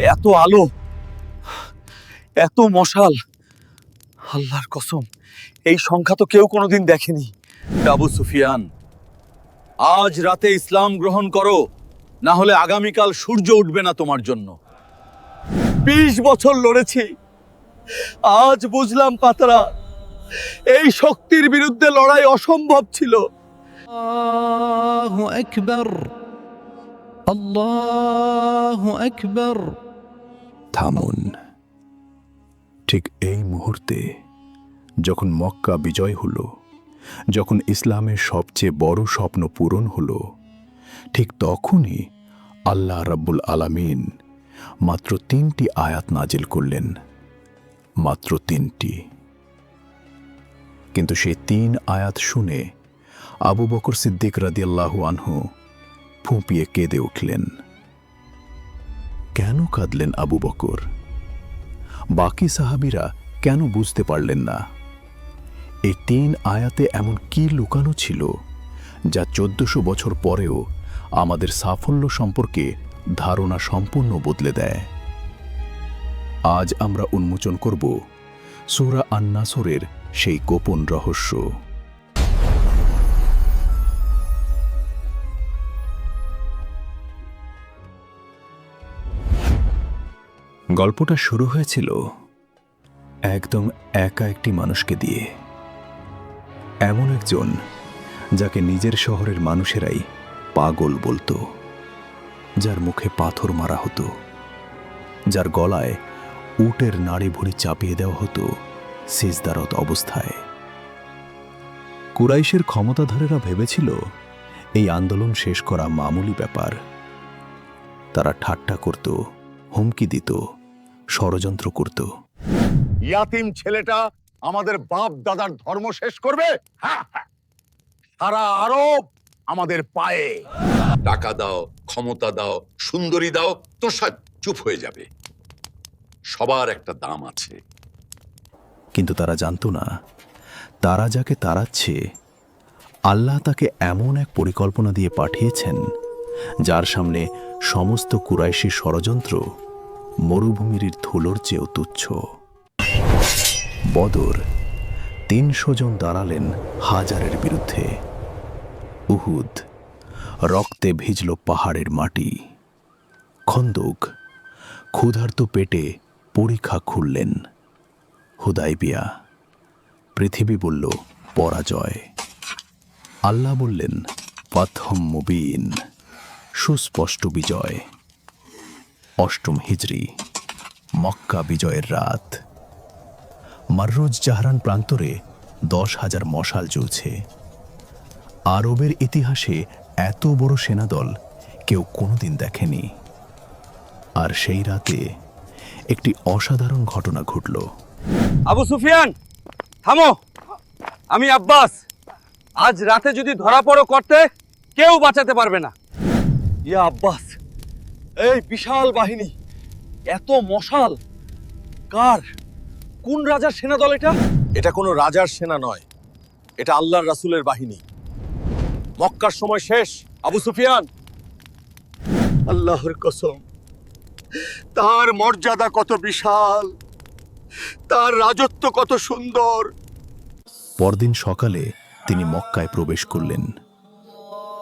এত আলো, এত মশাল, আল্লাহর কসম এই সংখ্যা তো কেউ কোনোদিন দেখেনি। আবু সুফিয়ান, আজ রাতে ইসলাম গ্রহণ করো, না হলে আগামীকাল সূর্য উঠবে না তোমার জন্য। 20 বছর লড়েছি, আজ বুঝলাম পাতারা, এই শক্তির বিরুদ্ধে লড়াই অসম্ভব ছিল। আল্লাহু আকবার, আল্লাহু আকবার। থামুন। ঠিক এই মুহূর্তে যখন মক্কা বিজয় হলো, যখন ইসলামের সবচেয়ে বড় স্বপ্ন পূরণ হলো, ঠিক তখনই আল্লাহ রাব্বুল আলামিন মাত্র 3টি আয়াত নাজিল করলেন, মাত্র 3টি। কিন্তু সেই 3 আয়াত শুনে আবু বকর সিদ্দিক রাদিয়াল্লাহু আনহু ফুঁপিয়ে কেঁদে উঠলেন। কেন কাঁদলেন আবু বকর? বাকি সাহাবীরা কেন বুঝতে পারলেন না? এই 3 আয়াতে এমন কি লুকানো ছিল যা 1400 বছর পরেও আমাদের সাফল্য সম্পর্কে ধারণা সম্পূর্ণ বদলে দেয়? আজ আমরা উন্মোচন করব সূরা আন-নাসরের সেই গোপন রহস্য। গল্পটা শুরু হয়েছিল একদম একা একটি মানুষকে দিয়ে। এমন একজন যাকে নিজের শহরের মানুষেরাই পাগল বলতো, যার মুখে পাথর মারা হতো, যার গলায় উটের নাড়ি ভুঁড়ি চাপিয়ে দেওয়া হতো সিজদারত অবস্থায়। কুরাইশের ক্ষমতাধরেরা ভেবেছিল এই আন্দোলন শেষ করা মামুলি ব্যাপার। তারা ঠাট্টা করত, হুমকি দিত, ষড়যন্ত্র করত। ইয়াতিম ছেলেটা আমাদের বাপ দাদার ধর্ম শেষ করবে? হ্যাঁ, হ্যাঁ। সারা আরব আমাদের পায়ে। টাকা দাও, ক্ষমতা দাও, সুন্দরী দাও, তো সব চুপ হয়ে যাবে। সবার একটা দাম আছে। কিন্তু তারা জানত না, তারা যাকে তাড়াচ্ছে আল্লাহ তাকে এমন এক পরিকল্পনা দিয়ে পাঠিয়েছেন যার সামনে সমস্ত কুরাইশি ষড়যন্ত্র মরুভূমির ধুলোর চেয়েও তুচ্ছ। বদর 300 জন দাঁড়ালেন হাজারের বিরুদ্ধে। উহুদ, রক্তে ভিজল পাহাড়ের মাটি। খন্দক, ক্ষুধার্ত পেটে পরীক্ষা খুললেন। হুদাইবিয়া, পৃথিবী বলল পরাজয়। আল্লাহ বললেন ফাতহুম মুবিন, সুস্পষ্ট বিজয়। 8ম হিজরি, মক্কা বিজয়ের রাত। মাররুজ জাহরান প্রান্তরে 10,000 মশাল জ্বলছে। আরবের ইতিহাসে এত বড় সেনাদল কেউ কোনোদিন দেখেনি। আর সেই রাতে একটি অসাধারণ ঘটনা ঘটল। আবু সুফিয়ান, থামো। আমি আব্বাস। আজ রাতে যদি ধরা পড়ো করতে, কেউ বাঁচাতে পারবে না। ইয়া আব্বাস, এই বিশাল বাহিনী, এত মশাল, কার, কোন রাজার সেনা দল এটা? এটা কোনো রাজার সেনা নয়, এটা আল্লাহর রাসূলের বাহিনী। মক্কার সময় শেষ আবু সুফিয়ান। আল্লাহর কসম, তার মর্যাদা কত বিশাল, তার রাজত্ব কত সুন্দর। পরদিন সকালে তিনি মক্কায় প্রবেশ করলেন।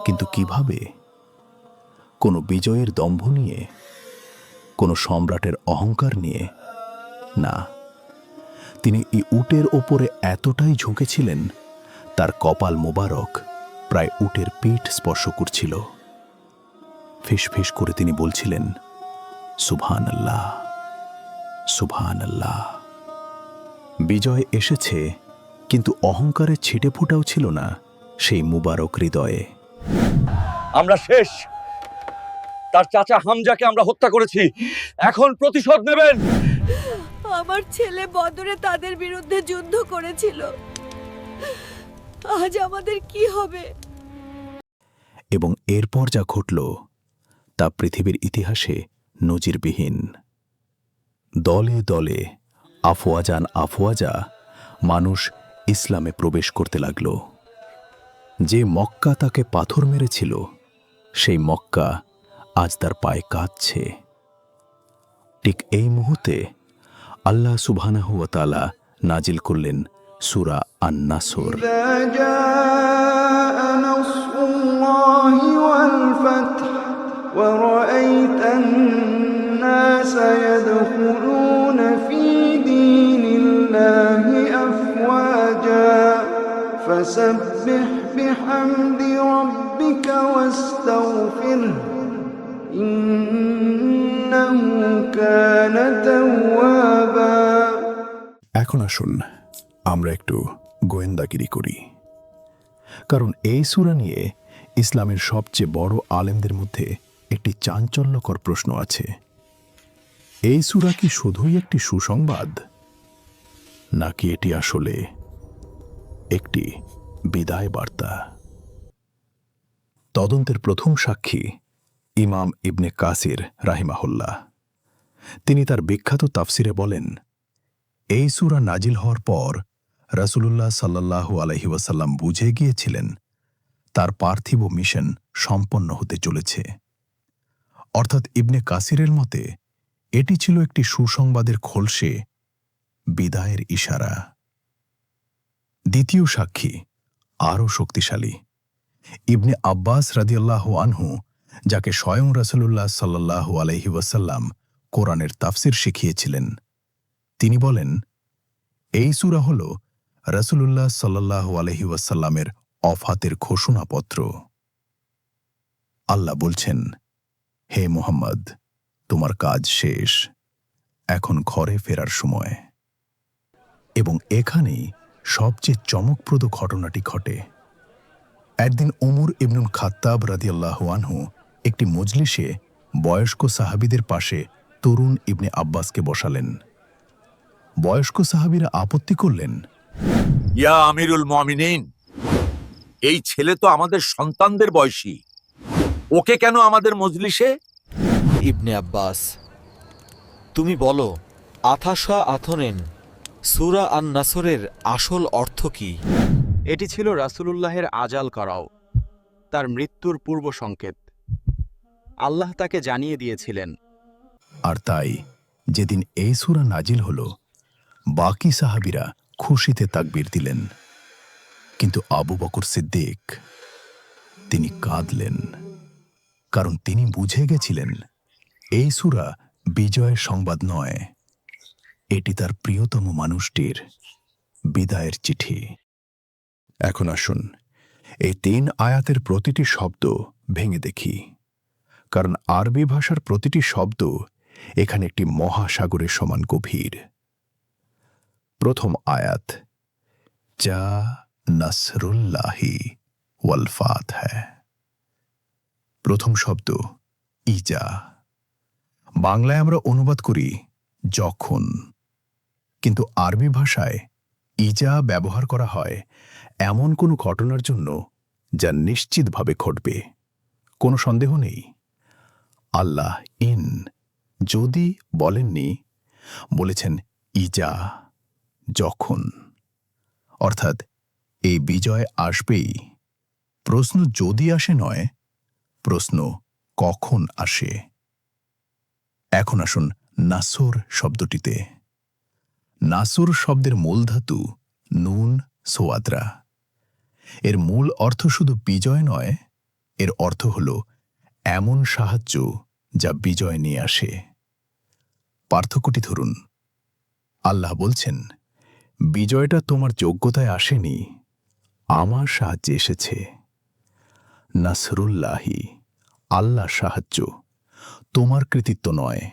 কিন্তু কিভাবে? কোনো বিজয়ের দম্ভ নিয়ে, কোনো সম্রাটের অহংকার নিয়ে না। তিনি এই উটের ওপরে এতটাই ঝুঁকেছিলেন, তার কপাল মোবারক প্রায় উটের পিঠ স্পর্শ করছিল। ফিসফিস করে তিনি বলছিলেন, সুবহানাল্লাহ, সুবহানাল্লাহ। বিজয় এসেছে, কিন্তু অহংকারের ছিটে ফোঁটাও ছিল না সেই মুবারক হৃদয়ে। আমরা শেষ। তার চাচা হামজাকে আমরা হত্যা করেছি, এখন প্রতিশোধ নেবেন। আমার ছেলে বদরে তাদের বিরুদ্ধে যুদ্ধ করেছিল, আজ আমাদের কি হবে? এবং এরপর যা ঘটল তা পৃথিবীর ইতিহাসে নজিরবিহীন। দলে দলে, আফওয়াজান আফওয়াজা মানুষ ইসলামে প্রবেশ করতে লাগল। যে মক্কা তাকে পাথর মেরেছিল, সেই মক্কা আজ তার পায়ে কাঁদছে। ঠিক এই মুহূর্তে আল্লাহ সুবহানাহু ওয়া তাআলা নাজিল করলেন সূরা আন-নাসর। إذا جاء نصر الله والفتح ورأيت الناس يدخلون في دين الله أفواجا فسبح بحمد ربك واستغفره إنه كان توابا। এখন আসুন আমরা একটু গোয়েন্দাগিরি করি, কারণ এই সূরা নিয়ে ইসলামের সবচেয়ে বড় আলেমদের মধ্যে একটি চাঞ্চল্যকর প্রশ্ন আছে। এই সূরা কি শুধুই একটি সুসংবাদ, নাকি এটি আসলে একটি বিদায় বার্তা? তদন্তের প্রথম সাক্ষী ইমাম ইবনে কাসির রাহিমাহুল্লাহ। তিনি তার বিখ্যাত তাফসিরে বলেন, এই সূরা নাজিল হওয়ার পর রাসূলুল্লাহ সাল্লাল্লাহু আলাইহি ওয়াসাল্লাম বুঝে গিয়েছিলেন তার পার্থিব মিশন সম্পন্ন হতে চলেছে। অর্থাৎ ইবনে কাসিরের মতে এটি ছিল একটি সুসংবাদের খোলসে, বিদায়ের ইশারা। দ্বিতীয় সাক্ষী আরও শক্তিশালী, ইবনে আব্বাস রাদিয়াল্লাহু আনহু, যাকে স্বয়ং রাসূলুল্লাহ সাল্লাল্লাহু আলাইহি ওয়াসাল্লাম কোরআনের তাফসির শিখিয়েছিলেন। তিনি বলেন, এই সূরা হল রাসূলুল্লাহ সাল্লাল্লাহু আলাইহি ওয়াসাল্লামের অফাতের ঘোষণাপত্র। আল্লাহ বলছেন, হে মুহাম্মদ, তোমার কাজ শেষ, এখন ঘরে ফেরার সময়। এবং এখানেই সবচেয়ে চমকপ্রদ ঘটনাটি ঘটে। একদিন ওমর ইবনুল খাত্তাব রাদিয়াল্লাহু আনহু একটি মজলিসে বয়স্ক সাহাবীদের পাশে তরুণ ইবনে আব্বাসকে বসালেন। বয়স্ক সাহাবীরা আপত্তি করলেন, ইয়া আমিরুল মুমিনিন, এই ছেলে তো আমাদের সন্তানদের বয়সী, ওকে কেন আমাদের মজলিসে? ইবনে আব্বাস, তুমি বলো, আথাশা আথনেন সূরা আন-নাসরের আসল অর্থ কি? এটি ছিল রাসূলুল্লাহের আজাল করাও, তার মৃত্যুর পূর্ব সংকেত। আল্লাহ তাকে জানিয়ে দিয়েছিলেন। আর তাই যেদিন এই সূরা নাজিল হল, বাকি সাহাবীরা খুশিতে তাকবীর দিলেন, কিন্তু আবু বকর সিদ্দিক তিনি কাঁদলেন, কারণ তিনি বুঝে গেছিলেন এই সূরা বিজয়ের সংবাদ নয়, এটি তার প্রিয়তম মানুষটির বিদায়ের চিঠি। এখন আসুন এই ৩ আয়াতের প্রতিটি শব্দ ভেঙে দেখি, কারণ আরবি ভাষার প্রতিটি শব্দ এখানে একটি মহাসাগরের সমান গভীর। প্রথম আয়াত, যা নাসরুল্লাহি ওয়াল ফাতহ। প্রথম শব্দ ইজা, বাংলায় আমরা অনুবাদ করি যখন, কিন্তু আরবি ভাষায় ইজা ব্যবহার করা হয় এমন কোনো ঘটনার জন্য যা নিশ্চিতভাবে ঘটবে, কোনো সন্দেহ নেই। আল্লাহ ইন যদি বলেননি, বলেছেন ইজা, যখন। অর্থাৎ এই বিজয় আসবেই। প্রশ্ন যদি আসে নয়, প্রশ্ন কখন আসে। এখন আসুন নাসর শব্দটিতে। নাসর শব্দের মূল ধাতু নুন সোয়াদরা। এর মূল অর্থ শুধু বিজয় নয়, এর অর্থ হল এমন সাহায্য যা বিজয় নিয়ে আসে। পার্থক্যটি ধরুন, আল্লাহ বলছেন, বিজয়টা তোমার যোগ্যতায় আসেনি, আমার সাহায্যে এসেছে। নাসরুল্লাহি, আল্লাহ সাহায্য, তোমার কৃতিত্ব নয়।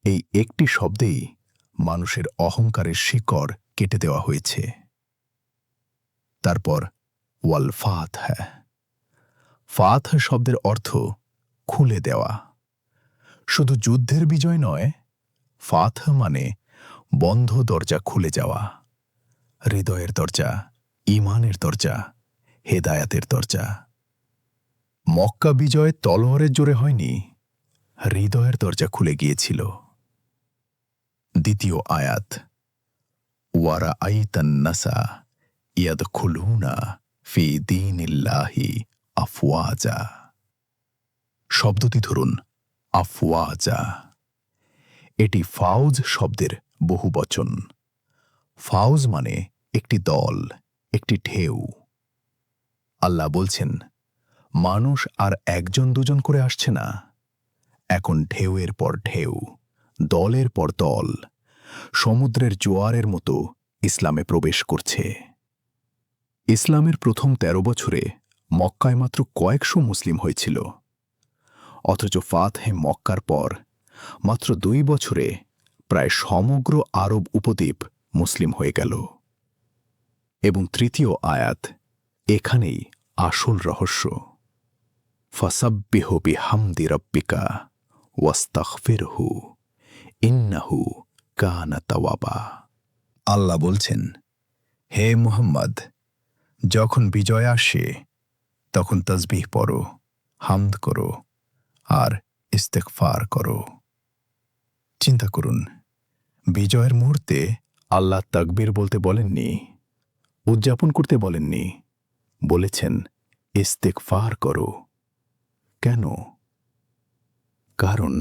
এই একটি শব্দেই মানুষের অহংকারের শিকড় কেটে দেওয়া হয়েছে। তারপর ওয়াল ফাতহ। ফাতহ শব্দের অর্থ খুলে দেওয়া। শুধু যুদ্ধের বিজয় নয়, ফাতহ মানে বন্ধ দরজা খুলে যাওয়া, হৃদয়ের দরজা, ঈমানের দরজা, হেদায়াতের দরজা। মক্কা বিজয় তলোয়ারের জোরে হয়নি, হৃদয়ের দরজা খুলে গিয়েছিল। দ্বিতীয় আয়াত, ওয়ারা আইতান নাসা ইয়াদখুলুনা ফি দীনিল্লাহি আফওয়াজা। শব্দটি ধরুন, আফওয়াজা। এটি ফাউজ শব্দের বহুবচন। ফাউজ মানে একটি দল, একটি ঢেউ। আল্লাহ বলছেন, মানুষ আর একজন দুজন করে আসছে না, এখন ঢেউয়ের পর ঢেউ, দলের পর দল, সমুদ্রের জোয়ারের মতো ইসলামে প্রবেশ করছে। ইসলামের প্রথম ১৩ বছরে মক্কায় মাত্র কয়েকশো মুসলিম হয়েছিল, অথচ ফাতহে মক্কার পর মাত্র ২ বছরে প্রায় সমগ্র আরব উপদ্বীপ মুসলিম হয়ে গেল। এবং তৃতীয় আয়াত, এখানেই আসল রহস্য। ফাসাব্বিহু বিহামদি রাব্বিকা ওয়াস্তাগফিরহু ইন্নাহু কানা তাওয়াবা। আল্লাহ বলছেন, হে মুহাম্মদ, যখন বিজয় আসে তখন তাসবিহ পড়ো, হামদ করো আর ইস্তেগফার করো। চিন্তা করুন, বিজয়ের মুহূর্তে আল্লাহ তাকবীর বলতে বলেননি, উদযাপন করতে বলেননি, বলেছেন ইস্তেগফার করো। কেন? কারণ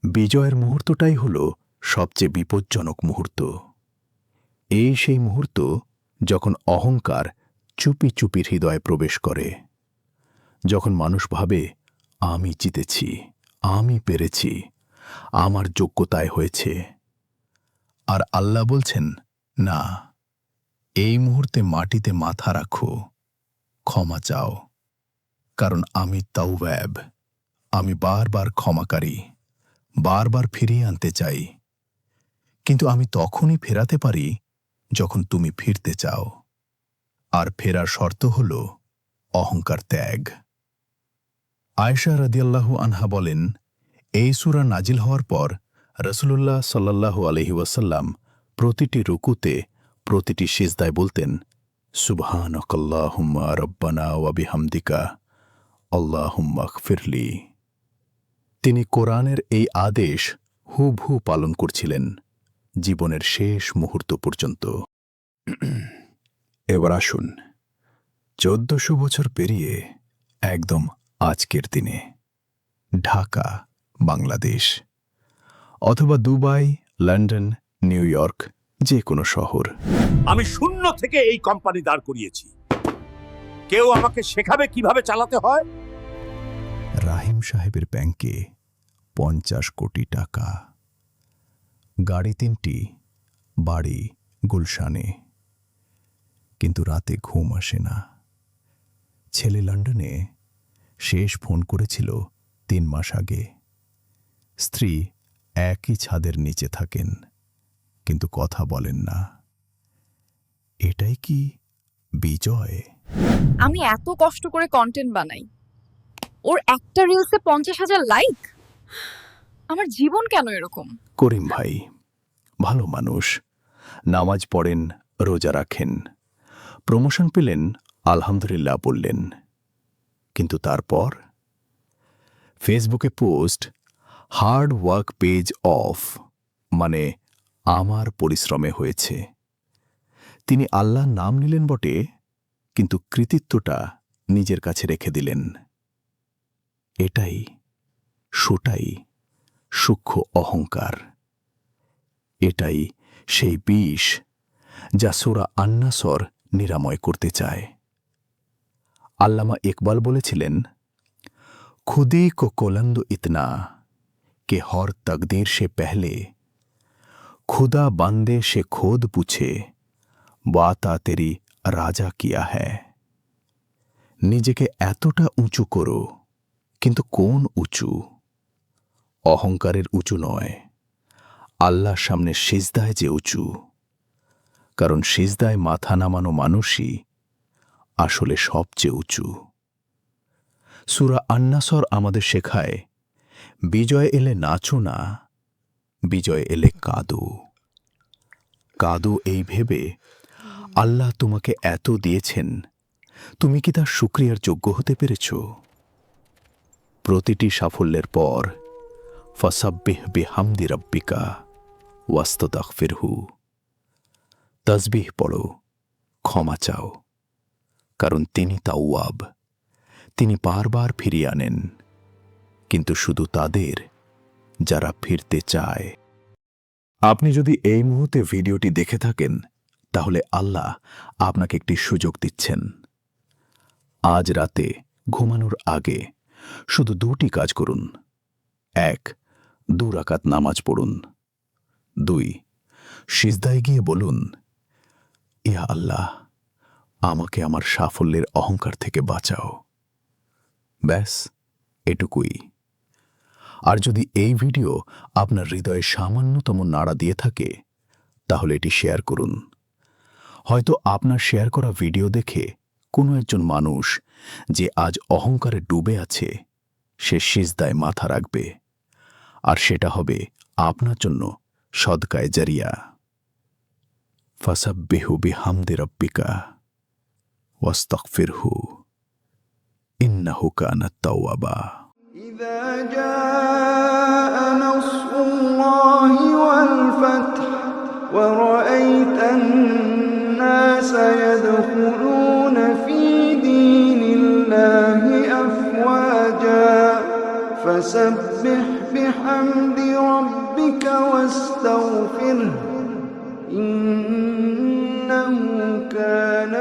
বিজয়ের মুহূর্তটাই হল সবচেয়ে বিপজ্জনক মুহূর্ত। এই সেই মুহূর্ত যখন অহংকার চুপি চুপি হৃদয়ে প্রবেশ করে, যখন মানুষ ভাবে আমি জিতেছি, আমি পেরেছি, আমার যোগ্যতায় হয়েছে। আর আল্লাহ বলছেন, না, এই মুহূর্তে মাটিতে মাথা রাখো, ক্ষমা চাও, কারণ আমি তাওয়াব, আমি বারবার ক্ষমাকারী, বারবার ফিরিয়ে আনতে চাই। কিন্তু আমি তখনই ফেরাতে পারি যখন তুমি ফিরতে চাও, আর ফেরার শর্ত হল অহংকার ত্যাগ। আয়েশা রাদিয়াল্লাহু আনহা বলেন, এই সূরা নাজিল হওয়ার পর রাসূলুল্লাহ সাল্লাল্লাহু আলাইহি ওয়াসাল্লাম প্রতিটি রুকুতে, প্রতিটি সিজদায় বলতেন, সুবহানাকাল্লাহুম্মা রাব্বানা ওয়া বিহামদিকা আল্লাহুম্মা গফিরলি। তিনি কোরআনের এই আদেশ হুবহু পালন করছিলেন জীবনের শেষ মুহূর্ত পর্যন্ত। এবার আসুন ১৪০০ বছর পেরিয়ে একদম আজকের দিনে ঢাকা, বাংলাদেশ, অথবা দুবাই, লন্ডন, নিউ ইয়র্ক, যে কোনো শহর। আমি শূন্য থেকে এই কোম্পানি দাঁড় করিয়েছি। কেউ আমাকে শেখাবে কিভাবে চালাতে হয়? রাহিম সাহেবের ব্যাংকে ৫০ কোটি টাকা, গাড়ি ৩টি, বাড়ি গুলশানে। কিন্তু রাতে ঘুম আসে না। ছেলে লন্ডনে, শেষ ফোন করেছিল ৩ মাস আগে। স্ত্রী একই ছাদের নিচে থাকেন, কিন্তু কথা বলেন না। এটাই কি বিজয়? আমি এত কষ্ট করে কন্টেন্ট বানাই, ওর একটা রিলসে ৫০,০০০ লাইক। আমার জীবন কেন এরকম? করিম ভাই ভালো মানুষ, নামাজ পড়েন, রোজা রাখেন, প্রমোশন পেলেন, আলহামদুলিল্লাহ বললেন। কিন্তু তারপর ফেসবুকে post, hard work page of, মানে আমার পরিশ্রমে হয়েছে। তিনি আল্লাহর নাম নিলেন বটে, কিন্তু কৃতিত্বটা নিজের কাছে রেখে দিলেন। এটাই সূক্ষ্ম অহংকার। এটাই সেই বিষ যা সূরা আন-নাসর নিরাময় করতে চায়। আল্লামা ইকবাল বলেছিলেন, খুদি কো কোলন্দ ইতনা কে হর তকদীর সে পেহলে খুদা বান্দে সে খোদ পুছে বাতা তেরি রাজা কিয়া হ্যায়। নিজেকে এতটা উঁচু করো, কিন্তু কোন উঁচু? অহংকারের উঁচু নয়, আল্লাহর সামনে সিজদায় যে উঁচু। কারণ সিজদায় মাথা নামানো মানুষই আসলে সবচেয়ে উঁচু। সূরা আন-নাসর আমাদের শেখায়, বিজয় এলে নাচো না, বিজয় এলে কাঁদো। কাঁদো এই ভেবে, আল্লাহ তোমাকে এত দিয়েছেন, তুমি কি তার শুকরিয়ার যোগ্য হতে পেরেছ? প্রতিটি সাফল্যের পর ফাসাব্বিহ বিহামদি রাব্বিকা ওয়াস্তাগফিরহু, তাসবিহ পড়ো, ক্ষমা চাও, কারণ তিনি তাওয়াব, তিনি বারবার ফিরিয়ে আনেন, কিন্তু শুধু তাদের যারা ফিরতে চায়। আপনি যদি এই মুহূর্তে ভিডিওটি দেখে থাকেন তাহলে আল্লাহ আপনাকে একটি সুযোগ দিচ্ছেন। আজ রাতে ঘুমানোর আগে শুধু 2টি কাজ করুন। 1. 2 রাকাত নামাজ পড়ুন। 2. সিজদায় গিয়ে বলুন, ইয়া আল্লাহ, আমাকে আমার সাফল্যের অহংকার থেকে বাঁচাও। ব্যাস, এটুকুই। আর যদি এই ভিডিও আপনার হৃদয়ে সামান্যতম নাড়া দিয়ে থাকে তাহলে এটি শেয়ার করুন। হয়তো আপনার শেয়ার করা ভিডিও দেখে কোনো একজন মানুষ যে আজ অহংকারে ডুবে আছে সে সিজদায় মাথা রাখবে, আর সেটা হবে আপনার জন্য সদকায়ে জারিয়া। ফাসাব্বিহু বিহামদি রাব্বিকা ওয়াস্তাগফিরহু ইন্নাহু কানা তাওয়াবা। إذا جاء نصر الله والفتح ورأيت الناس يدخلون في دين الله أفواجا فسبح بحمد ربك واستغفره إنه كان